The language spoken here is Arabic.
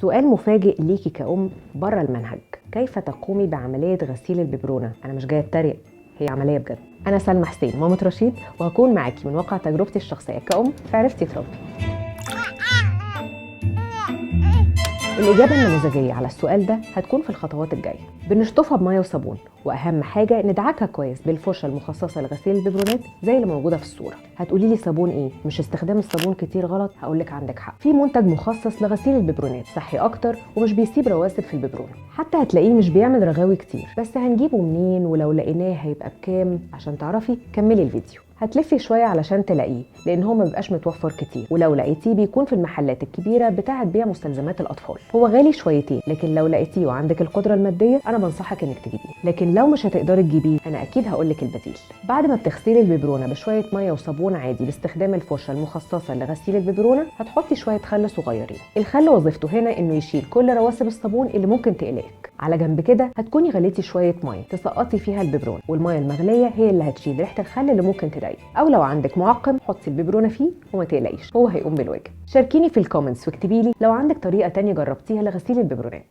سؤال مفاجئ ليكي كأم بره المنهج، كيف تقومي بعملية غسيل الببرونة؟ أنا مش جاية أتريق، هي عملية بجد. أنا سلمى حسين مامة رشيد، وهكون معاكي من واقع تجربتي الشخصية كأم في عرفتي تربي. الإجابة النموذجية على السؤال ده هتكون في الخطوات الجاية. بنشطفها بمية وصابون، وأهم حاجة ندعكها كويس بالفرشة المخصصة لغسيل الببرونات زي اللي موجودة في الصورة. هتقولي لي صابون إيه؟ مش استخدام الصابون كتير غلط؟ هقولك عندك حق، في منتج مخصص لغسيل الببرونات صحي أكتر ومش بيسيب رواسب في الببرونة، حتى هتلاقيه مش بيعمل رغاوي كتير. بس هنجيبه منين ولو لقيناه هيبقى بكام؟ عشان تعرفي كملي الفيديو. هتلفي شويه علشان تلاقيه، لان هو ما بيبقاش متوفر كتير، ولو لقيتيه بيكون في المحلات الكبيره بتاعه بيع مستلزمات الاطفال. هو غالي شويتين، لكن لو لقيتيه وعندك القدره الماديه انا بنصحك انك تجيبيه. لكن لو مش هتقدري تجيبيه انا اكيد هقولك البديل. بعد ما بتغسلي الببرونه بشويه ميه وصابون عادي باستخدام الفرشه المخصصه لغسيل الببرونه، هتحطي شويه خل صغيرين. الخل وظيفته هنا انه يشيل كل رواسب الصابون اللي ممكن تقلقك. على جنب كده هتكوني غليتي شويه ميه تسقطي فيها الببرونه، والميه المغليه هي اللي هتشيل ريحه الخل اللي ممكن تضايقك. او لو عندك معقم حطي الببرونه فيه وما تقلقيش، هو هيقوم بالواجب. شاركيني في الكومنتس واكتبي لي لو عندك طريقه تانية جربتيها لغسيل الببرونات.